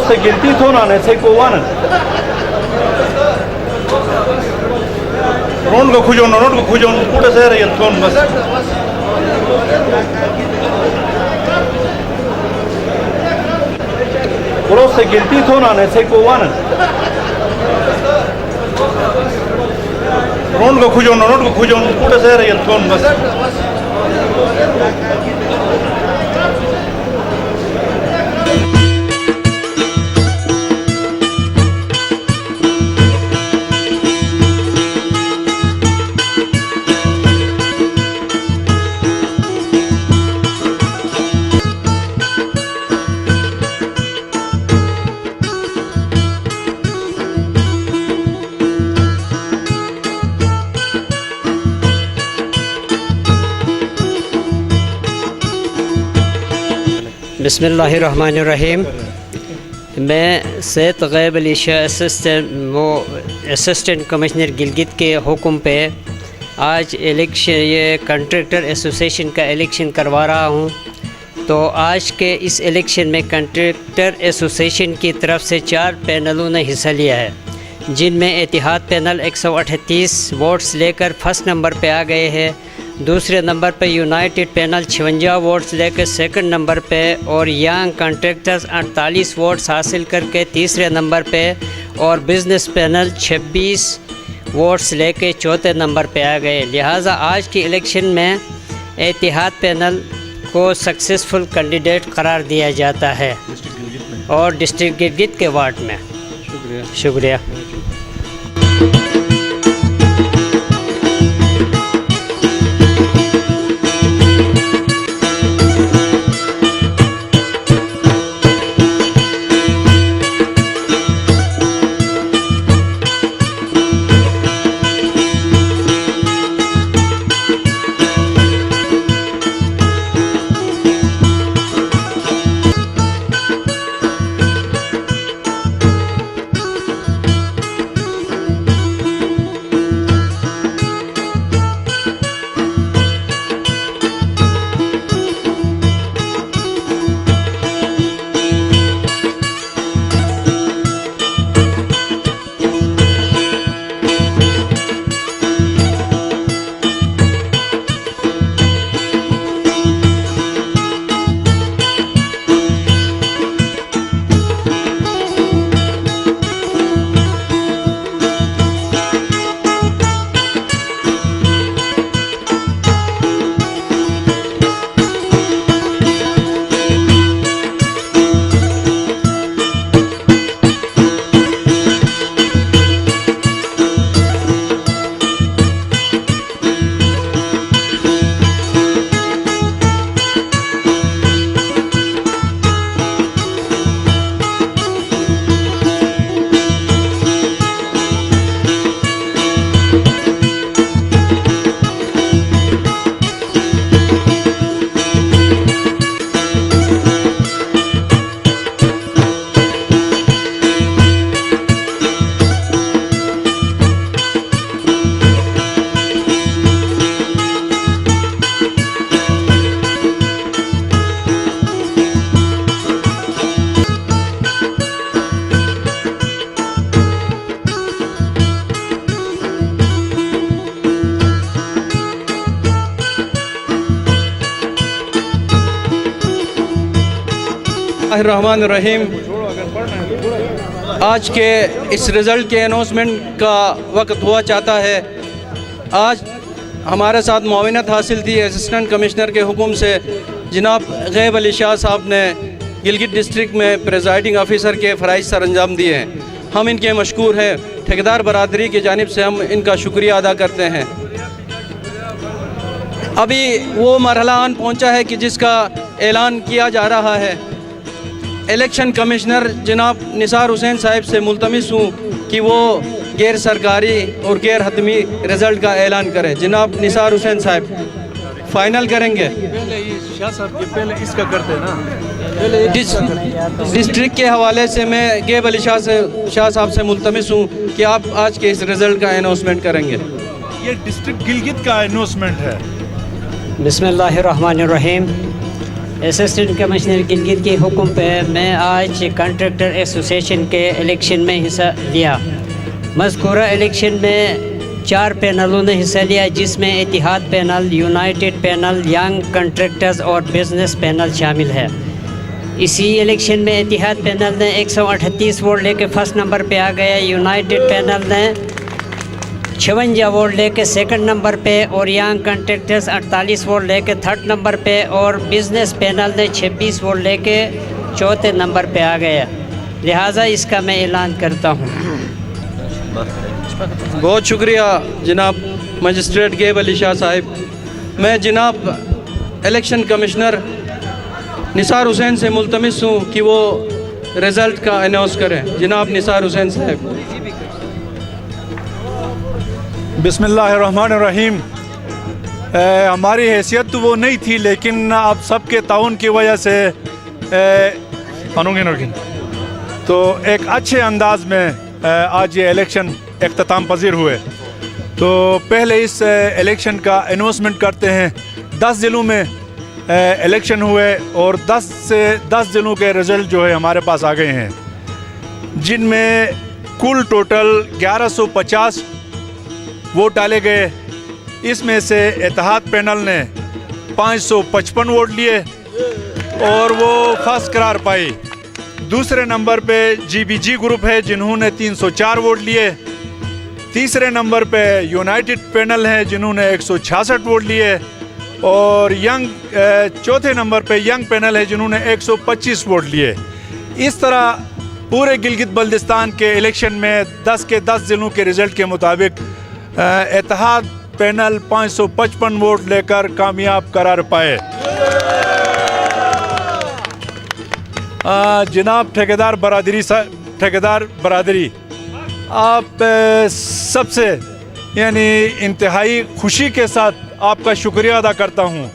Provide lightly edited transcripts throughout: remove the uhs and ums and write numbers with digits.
Просто ginti thona ne sai ko wana. Ron ko khujon puta sehra yel thon bas. Просто ginti thona ne sai ko wana. Ron ko khujon puta sehra yel thon bas. बिस्मिल्लाहिर्रहमानिर्रहीम। मैं सैयद गैब Ali Shah assistant commissioner Gilgit के हुक्म पे आज ये contractor association का election करवा रहा हूँ। तो आज के इस इलेक्शन में कंट्रैक्टर एसोसिएशन की तरफ से 4 पैनलों ने हिस्सा लिया है, जिनमें इतिहाद पैनल 138 वोट्स लेकर फर्स्ट नंबर पे आ गए हैं। दूसरे नंबर पे यूनाइटेड पैनल 56 वोट्स लेकर सेकंड नंबर पे और यंग कॉन्ट्रैक्टर्स 48 वोट्स हासिल करके तीसरे नंबर पे और बिज़नेस पैनल 26 वोट्स लेके चौथे नंबर पे आ गए। लिहाजा आज की इलेक्शन में इतिहाद पैनल को सक्सेसफुल कैंडिडेट करार दिया जाता है और डिस्ट्रिक्ट गिलगित के वार्ड में। शुक्रिया। रहमान। आज के इस रिज़ल्ट के अनाउंसमेंट का वक्त हुआ चाहता है। आज हमारे साथ मुआविनत हासिल थी असिस्टेंट कमिश्नर के हुक्म से जनाब गैब अली शाह साहब ने गिलगित डिस्ट्रिक्ट में प्रेजाइडिंग ऑफिसर के फ़राइज़ सर अंजाम दिए हैं। हम इनके मशकूर हैं। ठेकेदार बरादरी की जानिब से हम इनका शुक्रिया अदा करते हैं। अभी वो मरहला आन पहुँचा है कि जिसका ऐलान किया जा रहा है। इलेक्शन कमिश्नर जनाब निसार हुसैन साहब से मुल्तमिस हूँ कि वो गैर सरकारी और गैर हतमी रिज़ल्ट का ऐलान करें। जनाब निसार हुसैन साहब फाइनल करेंगे। शाह साहब के पहले इसका करते ना डिस्ट्रिक्ट के हवाले से मैं गैब अली शाह साहब से मुल्तमिस हूँ कि आप आज के इस रिज़ल्ट का अनाउंसमेंट करेंगे। ये डिस्ट्रिक्ट गिलगित का अनाउंसमेंट है। बिस्मिल्लाहिर्रहमानिर्रहीम। असिस्टेंट कमिश्नर गिलगित के हुक्म पे मैं आज कॉन्ट्रैक्टर एसोसिएशन के इलेक्शन में हिस्सा लिया। मज़कूरा इलेक्शन में 4 पैनलों ने हिस्सा लिया, जिसमें Ittehad panel, united panel, young contractors और बिजनेस पैनल शामिल है। इसी इलेक्शन में इतिहाद पैनल ने 138 वोट लेके फर्स्ट नंबर पे आ गया, यूनाइटेड पैनल ने 56 वोट लेके सेकंड नंबर पे और यंग कॉन्ट्रैक्टर्स 48 वोट लेके थर्ड नंबर पे और बिजनेस पैनल ने 26 वोट लेके चौथे नंबर पे आ गया। लिहाजा इसका मैं ऐलान करता हूँ। बहुत शुक्रिया जनाब मजिस्ट्रेट गेब अली शाह साहिब। मैं जनाब इलेक्शन कमिश्नर निसार हुसैन से मुल्तमिस हूँ कि वो रिज़ल्ट का अनाउंस करें। जनाब निसार हुसैन साहब। बिस्मिल्लाहिर्रहमानिर्रहीम। हमारी हैसियत तो वो नहीं थी, लेकिन आप सबके ताउन की वजह से तो एक अच्छे अंदाज में आज ये इलेक्शन इख्तिताम पजीर हुए। तो पहले इस इलेक्शन का अनाउंसमेंट करते हैं। 10 ज़िलों में इलेक्शन हुए और 10 से 10 ज़िलों के रिज़ल्ट जो है हमारे पास आ गए हैं, जिनमें कुल टोटल 1150 वोट डाले गए। इसमें से इत्तेहाद पैनल ने 555 वोट लिए और वो फर्स्ट करार पाई। दूसरे नंबर पे जीबीजी ग्रुप है, जिन्होंने 304 वोट लिए। तीसरे नंबर पे यूनाइटेड पैनल है, जिन्होंने 166 वोट लिए और चौथे नंबर पे यंग पैनल है, जिन्होंने 125 वोट लिए। इस तरह पूरे गिलगित बल्दिस्तान के इलेक्शन में 10 के 10 ज़िलों के रिज़ल्ट के मुताबिक इत्तेहाद पैनल 555 वोट लेकर कामयाब करार पाए। जनाब ठेकेदार बरादरी, आप सबसे यानी इंतहाई खुशी के साथ आपका शुक्रिया अदा करता हूँ।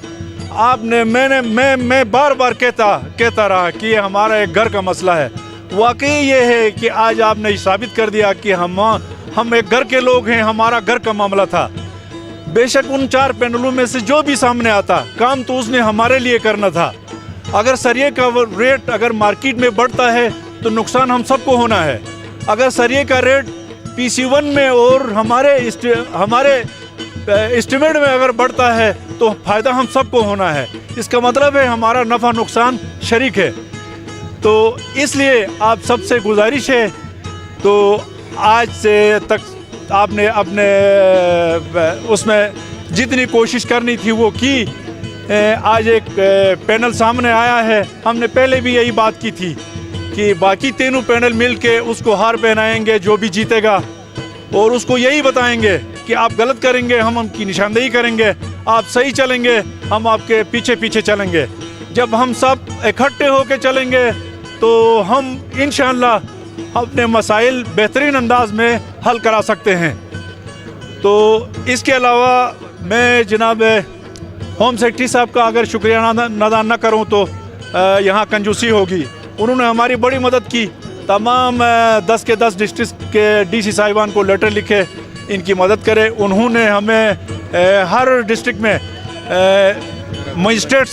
आपने मैं बार बार कहता रहा कि ये हमारा एक घर का मसला है। वाकई ये है कि आज आपने साबित कर दिया कि हम एक घर के लोग हैं, हमारा घर का मामला था। बेशक उन 4 पैनलों में से जो भी सामने आता काम तो उसने हमारे लिए करना था। अगर सरिये का रेट अगर मार्केट में बढ़ता है तो नुकसान हम सबको होना है। अगर सरिये का रेट PC1 में और हमारे एस्टिमेट में अगर बढ़ता है तो फ़ायदा हम सबको होना है। इसका मतलब है हमारा नफ़ा नुकसान शरीक है। तो इसलिए आप सबसे गुजारिश है, तो आज से तक आपने अपने उसमें जितनी कोशिश करनी थी वो की। आज एक पैनल सामने आया है। हमने पहले भी यही बात की थी कि बाकी तीनों पैनल मिलके उसको हार पहनाएंगे जो भी जीतेगा, और उसको यही बताएंगे कि आप गलत करेंगे, हम उनकी निशानदेही करेंगे, आप सही चलेंगे, हम आपके पीछे पीछे चलेंगे। जब हम सब इकट्ठे होकर चलेंगे तो हम इंशाअल्लाह अपने मसाइल बेहतरीन अंदाज में हल करा सकते हैं। तो इसके अलावा मैं जनाब होम सेक्रेटरी साहब का अगर शुक्रिया अदा न करूं तो यहाँ कंजूसी होगी। उन्होंने हमारी बड़ी मदद की। तमाम 10 के 10 डिस्ट्रिक्ट के DC साहिबान को लेटर लिखे इनकी मदद करे। उन्होंने हमें हर डिस्ट्रिक्ट में मजिस्ट्रेट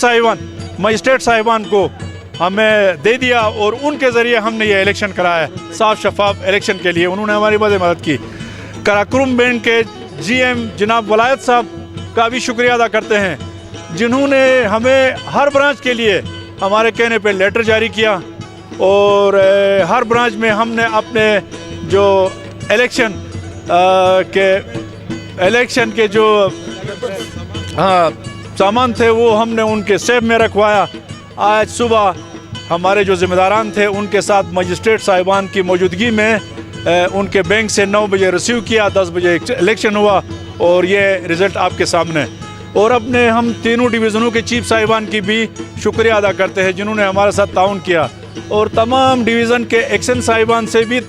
साहिबान को हमें दे दिया और उनके ज़रिए हमने ये इलेक्शन कराया, साफ शफाफ इलेक्शन के लिए उन्होंने हमारी बड़ी मदद की। कराकुरम बैंड के GM जनाब वलायत साहब का भी शुक्रिया अदा करते हैं, जिन्होंने हमें हर ब्रांच के लिए हमारे कहने पे लेटर जारी किया और हर ब्रांच में हमने अपने जो इलेक्शन के जो सामान थे वो हमने उनके सेफ में रखवाया। आज सुबह हमारे जो ज़िम्मेदारान थे उनके साथ मजिस्ट्रेट साहिबान की मौजूदगी में उनके बैंक से 9 बजे रिसीव किया, 10 बजे इलेक्शन हुआ और ये रिज़ल्ट आपके सामने। और अपने हम तीनों डिवीज़नों के चीफ साहिबान की भी शुक्रिया अदा करते हैं जिन्होंने हमारे साथ ताउन किया, और तमाम डिवीज़न के एक्शन साहिबान से भी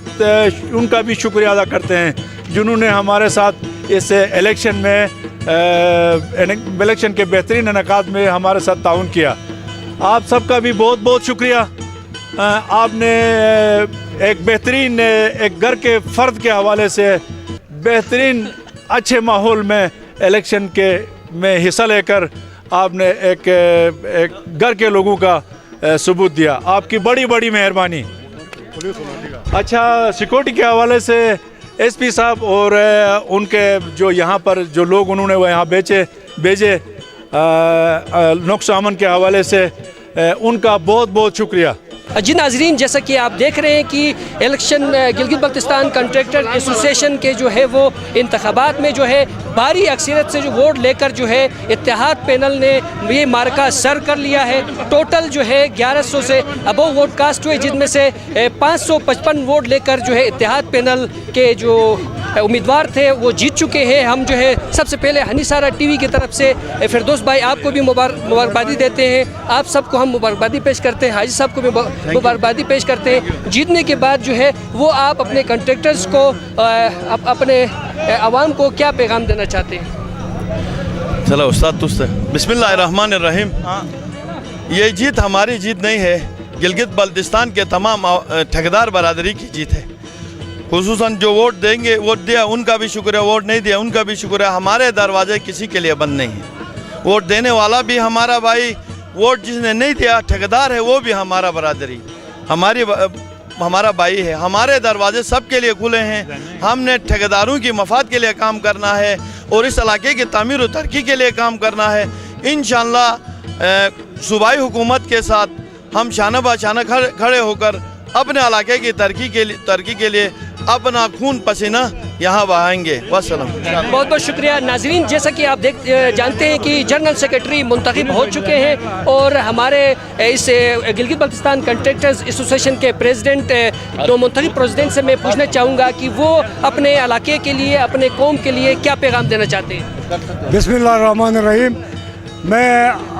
उनका भी शुक्रिया अदा करते हैं जिन्होंने हमारे साथ इस इलेक्शन के बेहतरीन इनेकाद में हमारे साथ ताउन किया। आप सबका भी बहुत बहुत शुक्रिया। आपने एक बेहतरीन एक घर के फ़र्द के हवाले से बेहतरीन अच्छे माहौल में इलेक्शन के में हिस्सा लेकर आपने एक घर के लोगों का सबूत दिया। आपकी बड़ी बड़ी मेहरबानी। अच्छा, सिक्योरिटी के हवाले से एसपी साहब और उनके जो यहाँ पर जो लोग उन्होंने वो यहाँ भेजे नुक्स अमन के हवाले से उनका बहुत बहुत शुक्रिया। जी नाजरीन, जैसा कि आप देख रहे हैं कि election Gilgit Baltistan contractor association के जो है वो इंतखाबात में जो है भारी अक्सरियत से जो वोट लेकर जो है इत्तेहाद पैनल ने ये मार्का सर कर लिया है। टोटल जो है 1100 से अबव वोट कास्ट हुए, जिनमें से 555 वोट लेकर जो है इत्तेहाद पैनल के जो उम्मीदवार थे वो जीत चुके हैं। हम जो है सबसे पहले हनीसारा टीवी की तरफ से फिरदौस भाई आपको भी मुबारकबादी देते हैं। आप सबको हम मुबारकबादी पेश करते हैं, हाजी साहब को भी मुबारकबादी पेश करते हैं। जीतने के बाद जो है वो आप अपने कंट्रैक्टर्स को अपने आवाम को क्या पैगाम देना चाहते हैं? चलो उस्ताद तुझसे बिस्मिल्लाहिर्रहमानिर्रहीम। ये जीत हमारी जीत नहीं है, गिलगित बल्तिस्तान के तमाम ठेकेदार बरादरी की जीत है। खुसूसन जो वोट देंगे, वोट दिया उनका भी शुक्रिया, वोट नहीं दिया उनका भी शुक्रिया। हमारे दरवाजे किसी के लिए बंद नहीं है। वोट देने वाला भी हमारा भाई, वोट जिसने नहीं दिया ठेकेदार है वो भी हमारा बरादरी, हमारा भाई है। हमारे दरवाजे सबके लिए खुले हैं। हमने ठेकेदारों की मफाद के लिए काम करना है और इस इलाके की तामीर और तरक्की के लिए काम करना है। इंशाअल्लाह सूबाई हुकूमत के साथ हम शाना बाशाना खड़े होकर अपने इलाके की तरक्की के लिए अपना खून पसीना यहाँ बहाएंगे। वस्सलाम। बहुत बहुत शुक्रिया। नाजरीन, जैसा कि आप जानते हैं कि जनरल सेक्रेटरी मुंतखब हो चुके हैं और हमारे इस गिलगित बल्तिस्तान कंट्रैक्टर्स एसोसिएशन के प्रेसिडेंट तो मुंतखब प्रेसिडेंट से मैं पूछना चाहूँगा कि वो अपने इलाके के लिए, अपने कौम के लिए क्या पैगाम देना चाहते हैं? बिस्मिल्लाहिर्रहमानिर्रहीम। मैं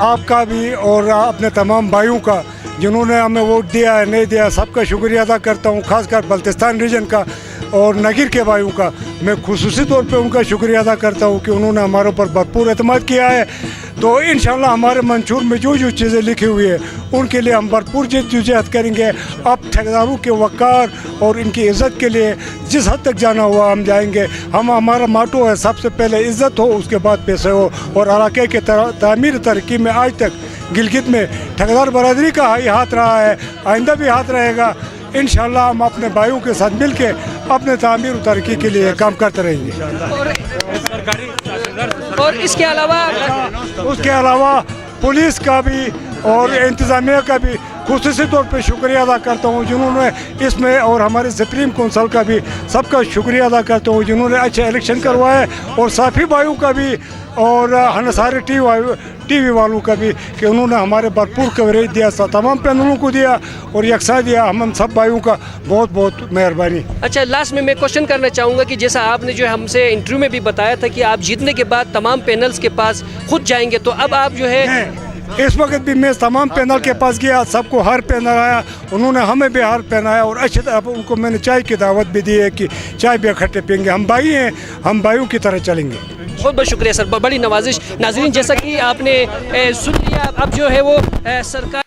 आपका भी और अपने तमाम भाइयों का जिन्होंने हमें वोट दिया है नहीं दिया, सबका शुक्रिया अदा करता हूँ। खासकर बल्तिस्तान रीजन का और नगीर के भाइयों का मैं खुसूसी तौर पे उनका शुक्रिया अदा करता हूँ कि उन्होंने हमारे ऊपर भरपूर एतमाद किया है। तो इंशाल्लाह हमारे मंशूर में जो जो चीज़ें लिखी हुई है उनके लिए हम भरपूर जद्दोजहद करेंगे। अब ठेकेदारों के वक़ार और इनकी इज़्ज़त के लिए जिस हद तक जाना हुआ हम जाएंगे। हमारा माटो है सबसे पहले इज़्ज़त हो, उसके बाद पैसे हो। और इलाके के तामीर तरक्की में आज तक गिलगित में ठेकेदार बरादरी का ही हाथ रहा है, आइंदा भी हाथ रहेगा। इंशाल्लाह हम अपने भाइयों के साथ मिल के अपने तामीर और तरक्की के लिए काम करते रहेंगे। और इसके अलावा पुलिस का भी और इंतज़ामिया का भी खुसूसी तौर पे शुक्रिया अदा करता हूँ जिन्होंने इसमें, और हमारे सुप्रीम कौंसिल का भी सबका शुक्रिया अदा करता हूँ जिन्होंने अच्छे इलेक्शन करवाए। और साफी भाइयों का भी और हनीसारा टीवी वालों का भी कि उन्होंने हमारे भरपूर कवरेज दिया, तमाम पैनलों को दिया और यकसा दिया। हम सब भाइयों का बहुत बहुत मेहरबानी। अच्छा, लास्ट में मैं क्वेश्चन करना चाहूँगा कि जैसा आपने जो हमसे इंटरव्यू में भी बताया था कि आप जीतने के बाद तमाम पैनल्स के पास खुद जाएंगे, तो अब आप जो है इस वक्त भी मैं तमाम पैनल के पास गया, सबको हर पैनल आया, उन्होंने हमें भी हार पहनाया और अच्छी तरह उनको मैंने चाय की दावत भी दी है कि चाय भी इकट्ठे पियेंगे। हम भाई हैं, हम भाइयों की तरह चलेंगे। बहुत बहुत शुक्रिया सर, बड़ी नवाजिश। नाज़रीन, जैसा कि आपने सुन लिया, अब जो है वो सरकार